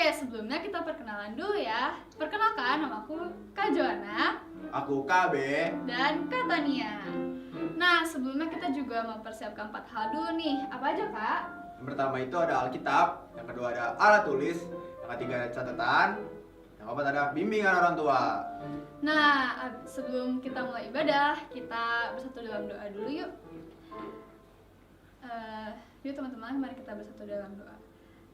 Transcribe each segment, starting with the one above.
Sebelumnya kita perkenalan dulu ya. Perkenalkan, nama aku Kak Joanna. Aku KB. Dan Kak Tania. Nah, sebelumnya kita juga mempersiapkan 4 hal dulu nih. Apa aja, Kak? Yang pertama itu ada Alkitab, yang kedua ada alat tulis, yang ketiga ada catatan, yang keempat ada bimbingan orang tua. Nah, sebelum kita mulai ibadah, kita bersatu dalam doa dulu yuk. Yuk teman-teman, mari kita bersatu dalam doa.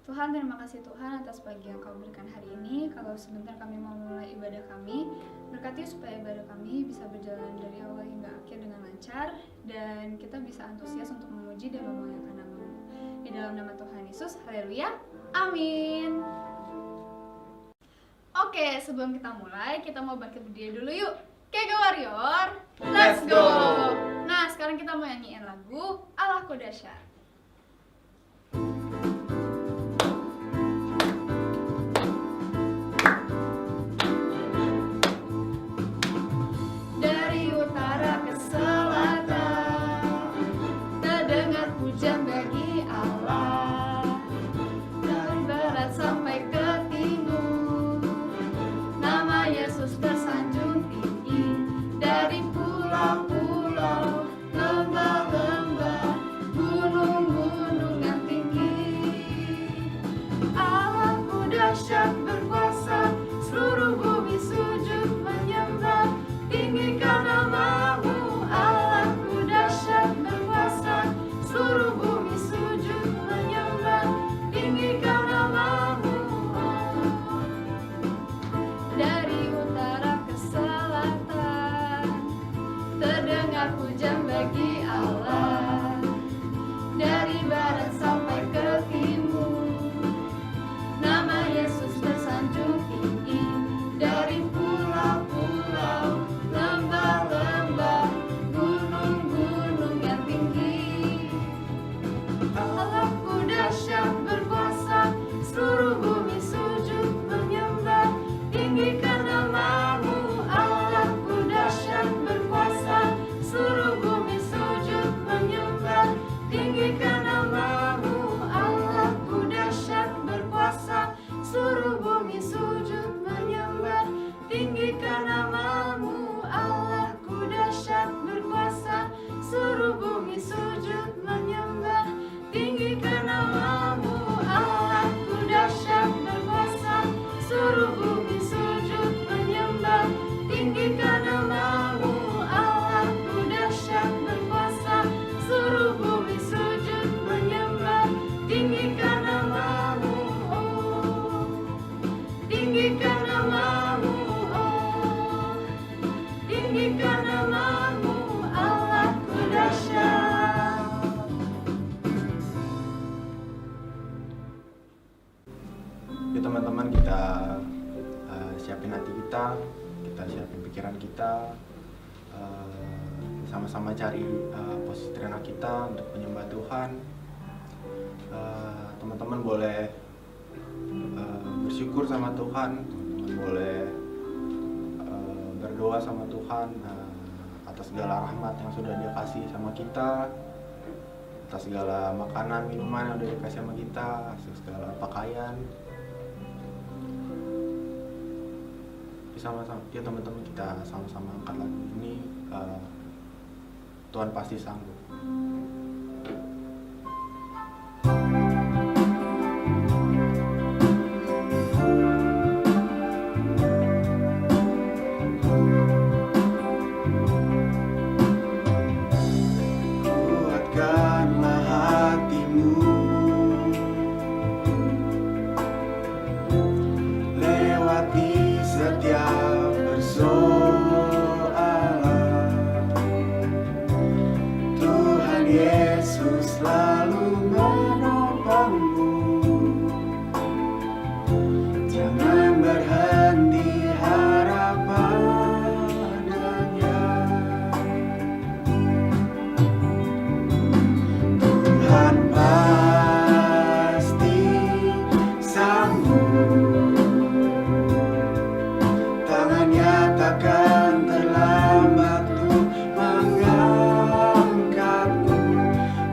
Tuhan, terima kasih Tuhan atas pagi yang Kau berikan hari ini. Kalau sebentar kami mau mulai ibadah kami, berkati supaya ibadah kami bisa berjalan dari awal hingga akhir dengan lancar, dan kita bisa antusias untuk memuji dan memuliakan nama-Mu. Di dalam nama Tuhan Yesus, haleluya, amin. Oke, sebelum kita mulai, kita mau bangkit berdiri dulu yuk. Kega Warrior, let's go! Nah, sekarang kita mau nyanyiin lagu Allahku Dahsyat. Dari utara ke selatan, terdengar pujian bagi Allah. Dari barat sampai ke timur, nama Yesus tersanjung tinggi. Dari pulau-pulau, lembah-lembah, gunung-gunung yang tinggi. Allahku dahsyat berkuasa, seluruh bumi sujud menyembah. Tinggikan nama-Mu, Allahku dahsyat berkuasa, seluruh bumi sujud menyembah. Tinggikan nama-Mu. Dari utara ke selatan, terdengar pujian bagi Allah. Dari barat sampai ke timur, nama Yesus tersanjung tinggi. Dari pulau-pulau, lembah-lembah, gunung-gunung yang tinggi. Allahku dahsyat berkuasa, seluruh bumi sujud menyembah. Tinggikan nama-Mu, Allahku dahsyat berkuasa, seluruh bumi sujud menyembah. Tinggikan nama-Mu, Allahku dahsyat berkuasa, seluruh bumi sujud menyembah. Tinggikan nama-Mu, Allahku dahsyat berkuasa, seluruh bumi sujud menyembah. Tinggikan nama-Mu, Allahku dahsyat berkuasa, seluruh bumi sujud menyembah. Tinggikan nama-Mu, Allahku dahsyat berkuasa, seluruh bumi sujud menyembah. Tinggikan nama-Mu, oh. Tinggikan nama-Mu, oh. Tinggikan nama-Mu, Allahku dahsyat. Yuk teman-teman, kita siapin hati kita siapin pikiran kita, sama-sama cari posisi terenak kita untuk menyembah Tuhan. Teman-teman boleh bersyukur sama Tuhan, teman-teman boleh berdoa sama Tuhan atas segala rahmat yang sudah Dia kasih sama kita, atas segala makanan, minuman yang sudah dikasih sama kita, atas segala pakaian. Sama-sama, ya teman-teman, kita sama-sama angkat lagu ini. Tuhan pasti sanggup. Kuatkanlah hatimu, lewati setiap persoalan. Tuhan Yesus selalu menopangmu. Jangan berhenti harap padanya. Tuhan pasti sanggup. Tangannya takkan terlambat untuk mengangkatmu.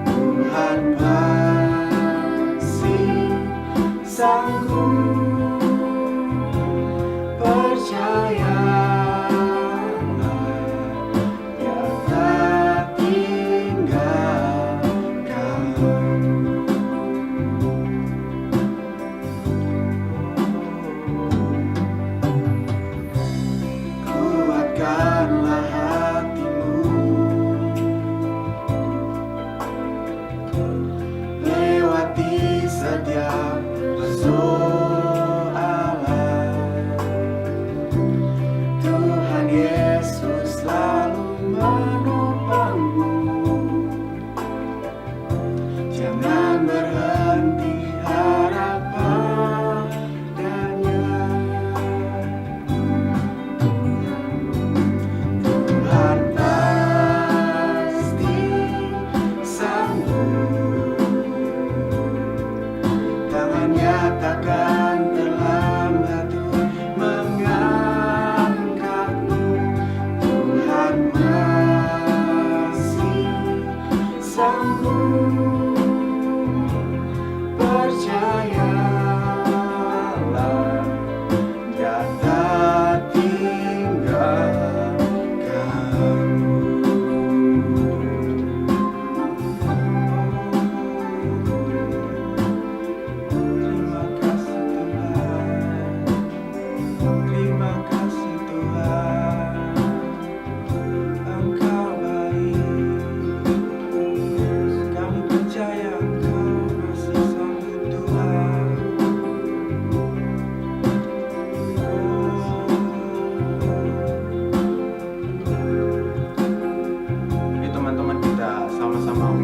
Tuhan pasti sanggup.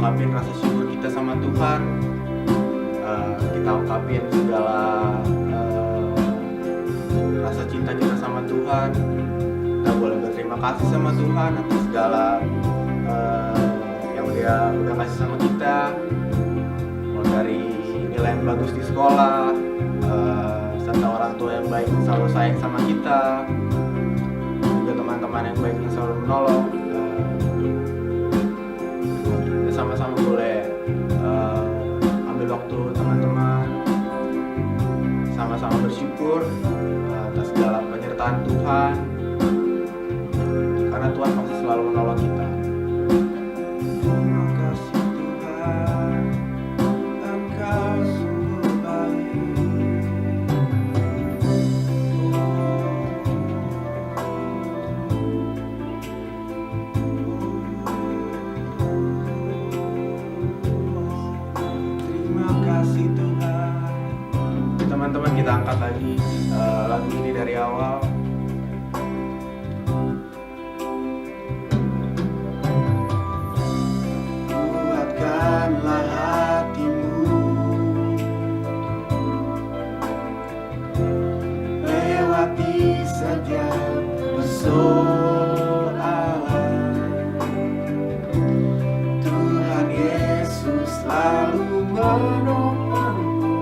ungkapin rasa syukur kita sama Tuhan. Kita ungkapin segala rasa cinta kita sama Tuhan. Kita boleh berterima kasih sama Tuhan atas segala yang Dia udah kasih sama kita, mulai dari nilai yang bagus di sekolah, serta orang tua yang baik yang selalu sayang sama kita, juga teman-teman yang baik yang selalu menolong. Kita sama-sama boleh ambil waktu teman-teman, sama-sama bersyukur atas segala penyertaan Tuhan, karena Tuhan pasti selalu menolong kita. Terima kasih Tuhan, Engkau sungguh baik. Terima kasih Tuhan. Teman-teman, kita angkat lagi lagu ini dari awal. Kuatkanlah hatimu, lewati setiap persoalan. Tuhan Yesus selalu menopangmu.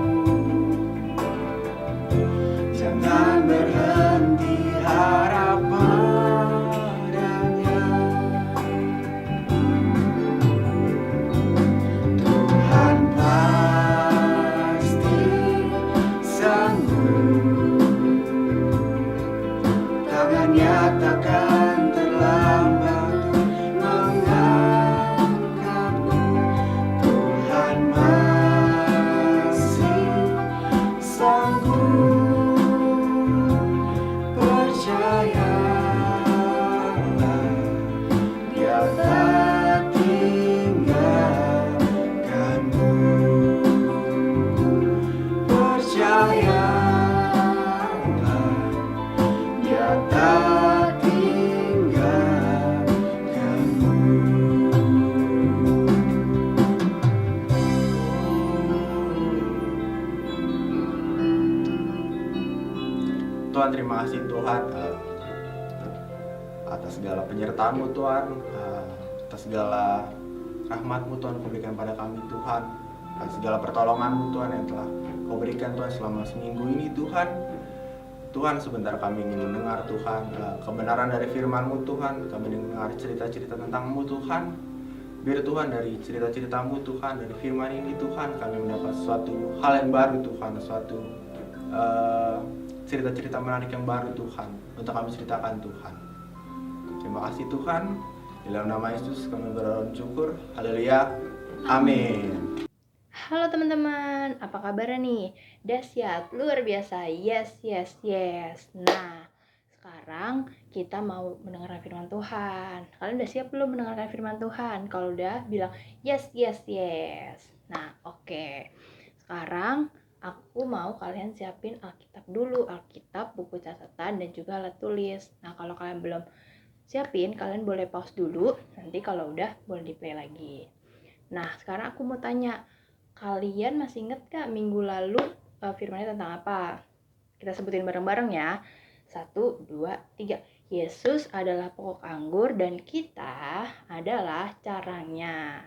Jangan berhenti harap padanya. Tuhan pasti sanggup. Tangannya takkan terlambat mengangkatmu. Tuhan masih sanggup. Percayalah, Dia tak tinggalkanmu. Percayalah, Dia tak tinggalkanmu. Tuhan, terima kasih Tuhan atas segala penyertaan-Mu Tuhan, atas segala rahmat-Mu Tuhan Kau berikan pada kami Tuhan, atas segala pertolongan-Mu Tuhan yang telah Kau berikan Tuhan selama seminggu ini Tuhan. Tuhan, sebentar kami ingin mendengar Tuhan kebenaran dari firman-Mu Tuhan. Kami dengar cerita-cerita tentang-Mu Tuhan. Biar Tuhan dari cerita-cerita-Mu Tuhan, dari firman ini Tuhan, kami mendapat suatu hal yang baru Tuhan, suatu cerita-cerita menarik yang baru Tuhan untuk kami ceritakan Tuhan. Terima kasih Tuhan. Di dalam nama Yesus kami berdoa dan syukur. Haleluya. Amin. Halo teman-teman, apa kabar nih? Dahsyat, luar biasa, yes. Nah, sekarang kita mau mendengarkan firman Tuhan. Kalian udah siap belum mendengarkan firman Tuhan? Kalau udah, bilang yes. Nah, oke. Sekarang aku mau kalian siapin Alkitab dulu, Alkitab, buku catatan, dan juga alat tulis. Nah, kalau kalian belum siapin, kalian boleh pause dulu, nanti kalau udah boleh di play lagi. Nah, sekarang aku mau tanya, kalian masih inget gak minggu lalu firmannya tentang apa? Kita sebutin bareng-bareng ya. 1, 2, 3. Yesus adalah pokok anggur dan kita adalah caranya.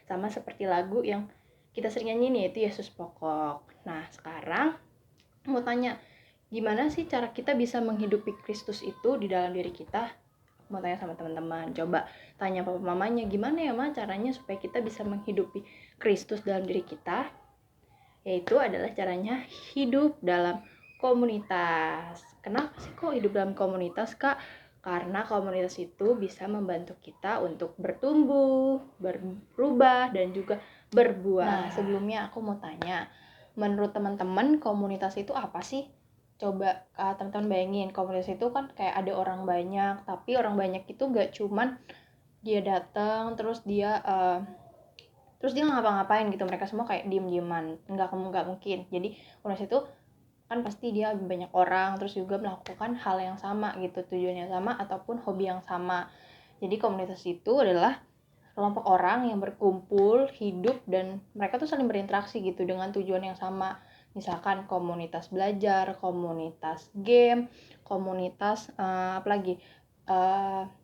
Sama seperti lagu yang kita sering nyanyi nih, yaitu Yesus pokok. Nah, sekarang mau tanya, gimana sih cara kita bisa menghidupi Kristus itu di dalam diri kita? Mau tanya sama teman-teman, coba tanya papa mamanya, gimana ya ma caranya supaya kita bisa menghidupi Kristus dalam diri kita? Yaitu adalah caranya hidup dalam komunitas. Kenapa sih kok hidup dalam komunitas, Kak? Karena komunitas itu bisa membantu kita untuk bertumbuh, berubah, dan juga berbuah. Nah, sebelumnya aku mau tanya, menurut teman-teman komunitas itu apa sih? Coba teman-teman bayangin, komunitas itu kan kayak ada orang banyak, tapi orang banyak itu gak cuman dia datang terus dia nggak ngapa-ngapain gitu, mereka semua kayak diem-dieman, nggak mungkin. Jadi komunitas itu kan pasti dia banyak orang, terus juga melakukan hal yang sama gitu, tujuan yang sama ataupun hobi yang sama. Jadi komunitas itu adalah kelompok orang yang berkumpul, hidup, dan mereka tuh saling berinteraksi gitu dengan tujuan yang sama. Misalkan komunitas belajar, komunitas game, komunitas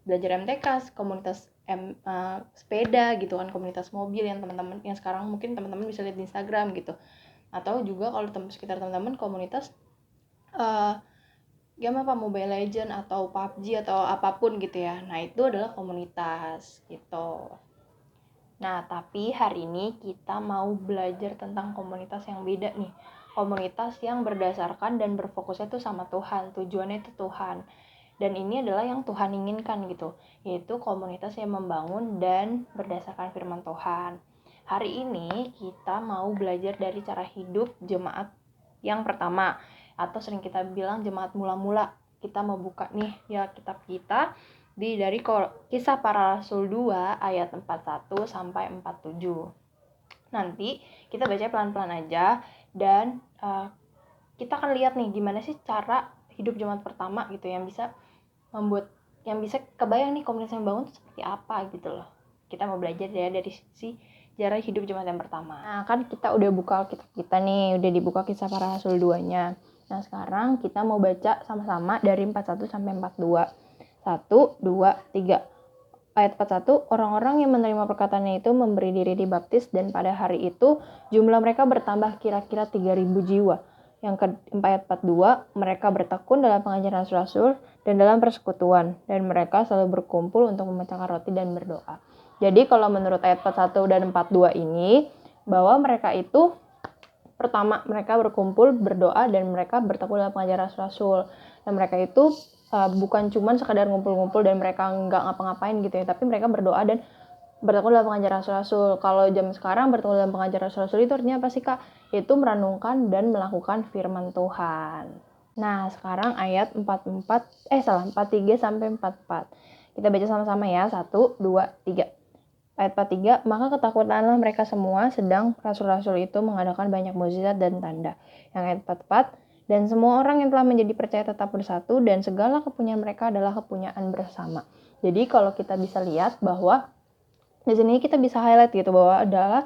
belajar MTK, komunitas sepeda gitu kan, komunitas mobil yang teman-teman yang sekarang mungkin teman-teman bisa lihat di Instagram gitu. Atau juga kalau sekitar teman-teman komunitas game apa, Mobile Legend atau PUBG atau apapun gitu ya. Nah, itu adalah komunitas gitu. Nah, tapi hari ini kita mau belajar tentang komunitas yang beda nih. Komunitas yang berdasarkan dan berfokusnya tuh sama Tuhan, tujuannya itu Tuhan. Dan ini adalah yang Tuhan inginkan gitu, yaitu komunitas yang membangun dan berdasarkan firman Tuhan. Hari ini kita mau belajar dari cara hidup jemaat yang pertama, atau sering kita bilang jemaat mula-mula. Kita mau buka nih ya kitab kita dari Kisah Para Rasul 2 ayat 41 sampai 47. Nanti kita baca pelan-pelan aja dan kita akan lihat nih gimana sih cara hidup jemaat pertama gitu, yang bisa kebayang nih komunitas yang bangun seperti apa gitu loh. Kita mau belajar ya dari sisi cara hidup jemaat yang pertama. Nah, kan kita udah buka kitab kita nih, udah dibuka Kisah Para Rasul 2-nya. Nah, sekarang kita mau baca sama-sama dari 41 sampai 42. 1, 2, 3. Ayat 41, orang-orang yang menerima perkataannya itu memberi diri dibaptis, dan pada hari itu jumlah mereka bertambah kira-kira 3.000 jiwa. Yang ayat 42, mereka bertekun dalam pengajaran rasul-rasul dan dalam persekutuan, dan mereka selalu berkumpul untuk memecahkan roti dan berdoa. Jadi kalau menurut ayat 41 dan 42 ini, bahwa mereka itu pertama mereka berkumpul, berdoa, dan mereka bertekun dalam pengajaran rasul-rasul. Dan mereka itu bukan cuma sekadar ngumpul-ngumpul dan mereka nggak ngapa-ngapain gitu ya, tapi mereka berdoa dan bertekun dalam pengajaran rasul-rasul. Kalau zaman sekarang bertekun dalam pengajaran rasul-rasul itu artinya apa sih, Kak? Yaitu merenungkan dan melakukan firman Tuhan. Nah, sekarang ayat 43 sampai 44. Kita baca sama-sama ya. 1, 2, 3. Ayat 43, maka ketakutanlah mereka semua, sedang rasul-rasul itu mengadakan banyak mukjizat dan tanda. Yang ayat 44, dan semua orang yang telah menjadi percaya tetap bersatu, dan segala kepunyaan mereka adalah kepunyaan bersama. Jadi kalau kita bisa lihat bahwa di sini kita bisa highlight gitu bahwa adalah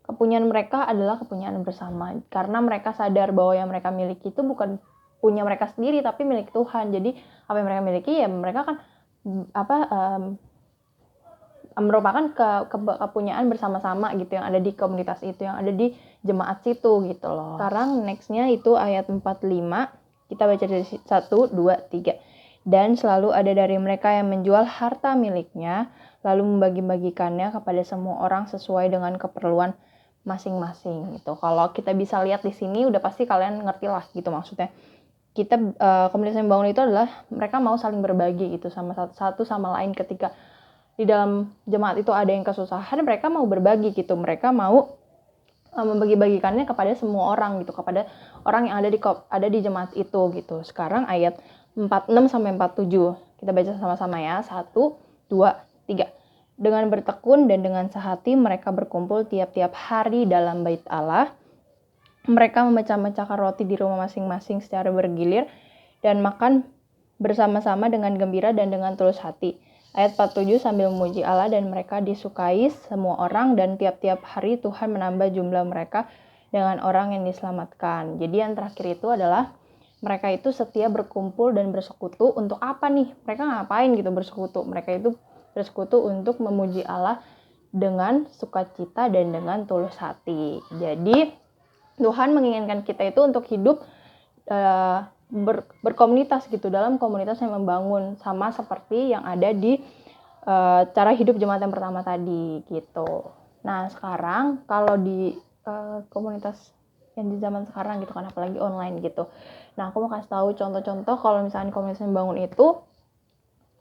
kepunyaan mereka adalah kepunyaan bersama, karena mereka sadar bahwa yang mereka miliki itu bukan punya mereka sendiri tapi milik Tuhan. Jadi apa yang mereka miliki ya mereka kan merupakan kepunyaan bersama-sama gitu yang ada di komunitas itu, yang ada di jemaat situ gitu loh. Sekarang nextnya itu ayat 45, kita baca dari 1, 2, 3. Dan selalu ada dari mereka yang menjual harta miliknya, lalu membagi-bagikannya kepada semua orang sesuai dengan keperluan masing-masing gitu. Kalau kita bisa lihat di sini udah pasti kalian ngerti lah gitu maksudnya. kita komunitas yang bangun itu adalah mereka mau saling berbagi gitu sama satu sama lain. Ketika di dalam jemaat itu ada yang kesusahan, mereka mau berbagi gitu, mereka mau membagi-bagikannya kepada semua orang gitu, kepada orang yang ada di jemaat itu gitu. Sekarang ayat 46 sampai 47 kita baca sama-sama ya. 1, 2, 3. Dengan bertekun dan dengan sehati mereka berkumpul tiap-tiap hari dalam bait Allah. Mereka memecah-mecahkan roti di rumah masing-masing secara bergilir dan makan bersama-sama dengan gembira dan dengan tulus hati. Ayat 47 sambil memuji Allah dan mereka disukai semua orang dan tiap-tiap hari Tuhan menambah jumlah mereka dengan orang yang diselamatkan. Jadi yang terakhir itu adalah mereka itu setia berkumpul dan bersekutu untuk apa nih? Mereka ngapain gitu bersekutu? Mereka itu bersekutu untuk memuji Allah dengan sukacita dan dengan tulus hati. Jadi Tuhan menginginkan kita itu untuk hidup berkomunitas gitu, dalam komunitas yang membangun, sama seperti yang ada di cara hidup jemaat yang pertama tadi gitu. Nah sekarang kalau di komunitas yang di zaman sekarang gitu kan, apalagi online gitu. Nah aku mau kasih tahu contoh-contoh kalau misalnya komunitas yang bangun itu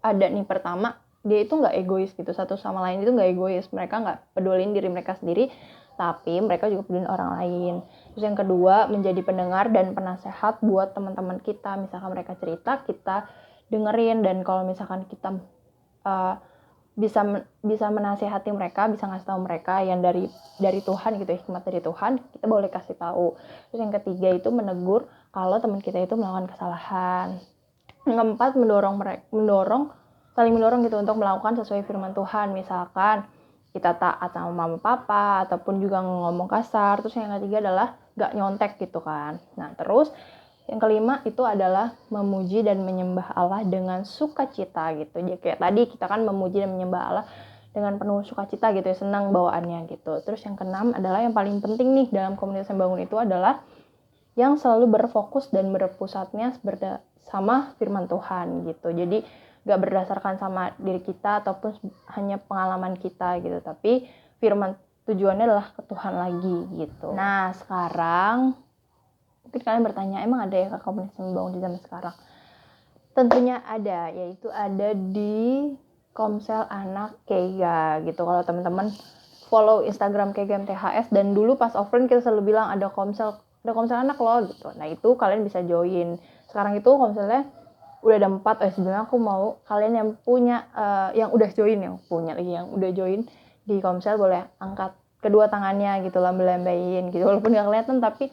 ada nih. Pertama, dia itu nggak egois gitu, satu sama lain itu nggak egois, mereka nggak pedulin diri mereka sendiri, tapi mereka juga pedulin orang lain. Terus yang kedua, menjadi pendengar dan penasehat buat teman-teman kita. Misalkan mereka cerita, kita dengerin, dan kalau misalkan kita bisa menasehati mereka, bisa ngasih tahu mereka yang dari Tuhan gitu, hikmat dari Tuhan, kita boleh kasih tahu. Terus yang ketiga itu menegur kalau teman kita itu melakukan kesalahan. Yang keempat, saling mendorong gitu untuk melakukan sesuai firman Tuhan. Misalkan kita taat sama mama papa ataupun juga ngomong kasar. Terus yang ketiga adalah gak nyontek gitu kan. Nah terus yang kelima itu adalah memuji dan menyembah Allah dengan sukacita gitu. Jadi kayak tadi kita kan memuji dan menyembah Allah dengan penuh sukacita gitu ya, senang bawaannya gitu. Terus yang keenam adalah yang paling penting nih dalam komunitas yang bangun itu adalah yang selalu berfokus dan berpusatnya sama firman Tuhan gitu. Jadi gak berdasarkan sama diri kita ataupun hanya pengalaman kita gitu, tapi firman tujuannya adalah ke Tuhan lagi gitu. Nah sekarang mungkin kalian bertanya, emang ada ya komunitas yang membangun di zaman sekarang? Tentunya ada, yaitu ada di Komsel Anak Keiga gitu. Kalau teman-teman follow Instagram Keiga MTHS, dan dulu pas offline kita selalu bilang ada komsel anak loh gitu. Nah itu kalian bisa join. Sekarang itu komselnya udah ada 4. Sebenarnya aku mau kalian yang punya yang udah join di komsel boleh angkat kedua tangannya gitu, lambai-lambain gitu, walaupun gak kelihatan, tapi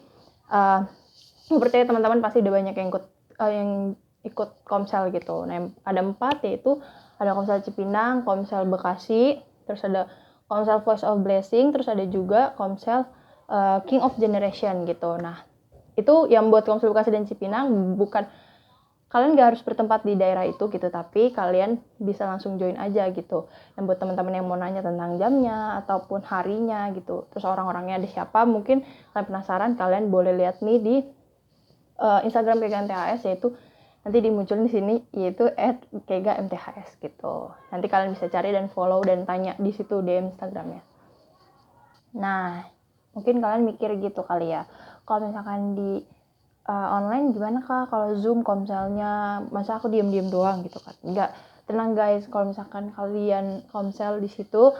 aku percaya teman-teman pasti udah banyak yang ikut komsel gitu. Nah ada 4, yaitu ada Komsel Cipinang, Komsel Bekasi, terus ada Komsel Voice of Blessing, terus ada juga Komsel King of Generation gitu. Nah itu yang buat Komsel Bekasi dan Cipinang, bukan kalian gak harus bertempat di daerah itu gitu, tapi kalian bisa langsung join aja gitu. Dan buat teman-teman yang mau nanya tentang jamnya ataupun harinya gitu, terus orang-orangnya ada siapa, mungkin kalian penasaran, kalian boleh lihat nih di Instagram Keiga MTHS, yaitu nanti dimunculin di sini, yaitu @KeigaMTHS gitu. Nanti kalian bisa cari dan follow dan tanya di situ DM Instagramnya. Nah mungkin kalian mikir gitu kali ya, kalau misalkan di online gimana kak, kalau Zoom komselnya masa aku diem-diem doang gitu kan? Enggak, tenang guys, kalau misalkan kalian komsel di situ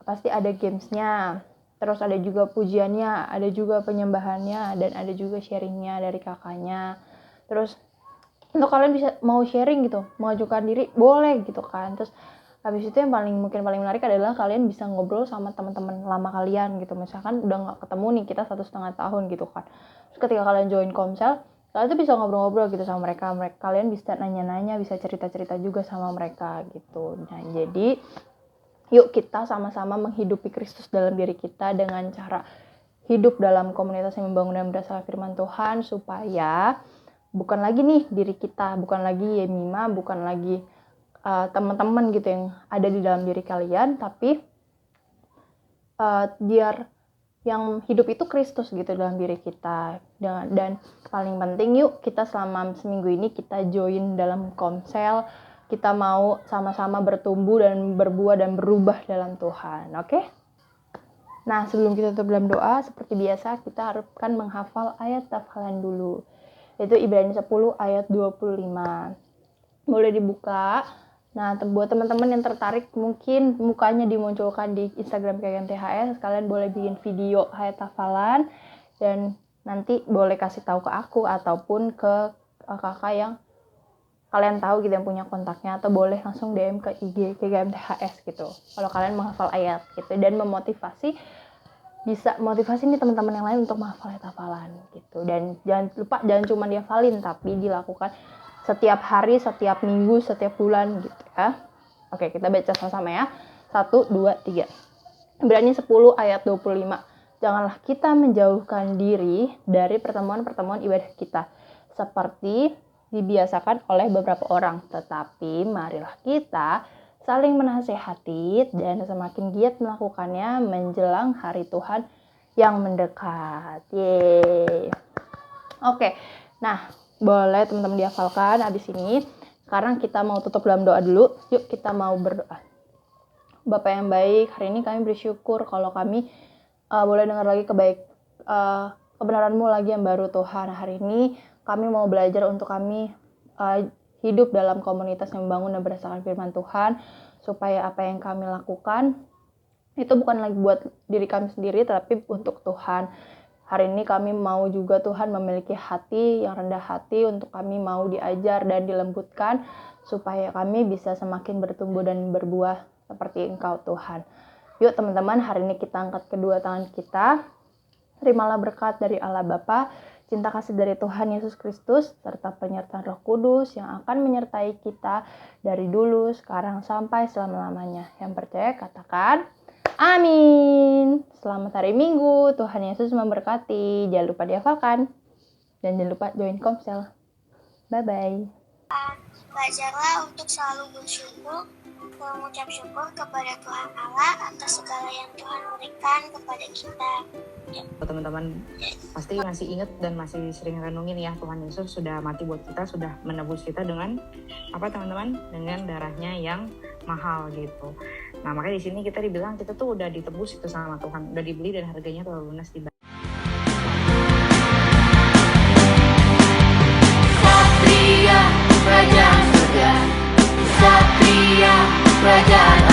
pasti ada gamesnya, terus ada juga pujiannya, ada juga penyembahannya, dan ada juga sharingnya dari kakaknya. Terus untuk kalian bisa mau sharing gitu, mengajukan diri boleh gitu kan. Terus habis itu yang paling menarik adalah kalian bisa ngobrol sama teman-teman lama kalian gitu. Misalkan udah nggak ketemu nih kita 1,5 tahun gitu kan, terus ketika kalian join komsel, kalian tuh bisa ngobrol-ngobrol gitu sama mereka. Kalian bisa nanya-nanya, bisa cerita-cerita juga sama mereka gitu. Nah jadi yuk kita sama-sama menghidupi Kristus dalam diri kita dengan cara hidup dalam komunitas yang membangun dan berdasarkan firman Tuhan, supaya bukan lagi nih diri kita, bukan lagi Yemima, bukan lagi teman-teman gitu yang ada di dalam diri kalian, tapi biar yang hidup itu Kristus gitu dalam diri kita. Dan paling penting, yuk kita selama seminggu ini kita join dalam komsel, kita mau sama-sama bertumbuh dan berbuah dan berubah dalam Tuhan, oke? Nah sebelum kita tutup dalam doa, seperti biasa kita harapkan menghafal ayat hafalan dulu. yaitu Ibrani 10 ayat 25. Boleh dibuka. Nah, buat teman-teman yang tertarik, mungkin mukanya dimunculkan di Instagram KGM THS, kalian boleh bikin video hayat hafalan dan nanti boleh kasih tahu ke aku ataupun ke kakak yang kalian tahu gitu, yang punya kontaknya, atau boleh langsung DM ke IG KGM THS gitu kalau kalian menghafal ayat gitu, dan memotivasi, bisa motivasi nih teman-teman yang lain untuk menghafal ayat hafalan gitu. Dan jangan lupa, jangan cuma dihafalin tapi dilakukan setiap hari, setiap minggu, setiap bulan gitu ya. Oke, kita baca sama-sama ya. 1, 2, 3. Ibrani 10 ayat 25. Janganlah kita menjauhkan diri dari pertemuan-pertemuan ibadah kita seperti dibiasakan oleh beberapa orang, tetapi marilah kita saling menasehati dan semakin giat melakukannya menjelang hari Tuhan yang mendekat. Yeay. Oke, nah boleh teman-teman dihafalkan habis ini. Sekarang kita mau tutup dalam doa dulu. Yuk kita mau berdoa. Bapak yang baik, hari ini kami bersyukur kalau kami boleh dengar lagi kebenaran-Mu lagi yang baru Tuhan. Hari ini kami mau belajar untuk kami hidup dalam komunitas yang membangun dan berdasarkan firman Tuhan, supaya apa yang kami lakukan itu bukan lagi buat diri kami sendiri, tapi untuk Tuhan. Hari ini kami mau juga Tuhan memiliki hati yang rendah hati, untuk kami mau diajar dan dilembutkan, supaya kami bisa semakin bertumbuh dan berbuah seperti Engkau Tuhan. Yuk teman-teman, hari ini kita angkat kedua tangan kita. Terimalah berkat dari Allah Bapa, cinta kasih dari Tuhan Yesus Kristus, serta penyertaan Roh Kudus yang akan menyertai kita dari dulu, sekarang, sampai selama-lamanya. Yang percaya katakan, amin. Selamat hari Minggu, Tuhan Yesus memberkati. Jangan lupa dihafalkan, dan jangan lupa join Komsel. Bye-bye. Belajarlah untuk selalu bersyukur, mengucap syukur kepada Tuhan Allah atas segala yang Tuhan berikan kepada kita. Teman-teman pasti masih ingat dan masih sering renungin ya, Tuhan Yesus sudah mati buat kita, sudah menebus kita dengan apa teman-teman? Dengan darahnya yang mahal gitu. Nah makanya di sini kita dibilang kita tuh udah ditebus itu sama Tuhan, udah dibeli dan harganya telah lunas di Satria Kerajaan Surga, Satria Kerajaan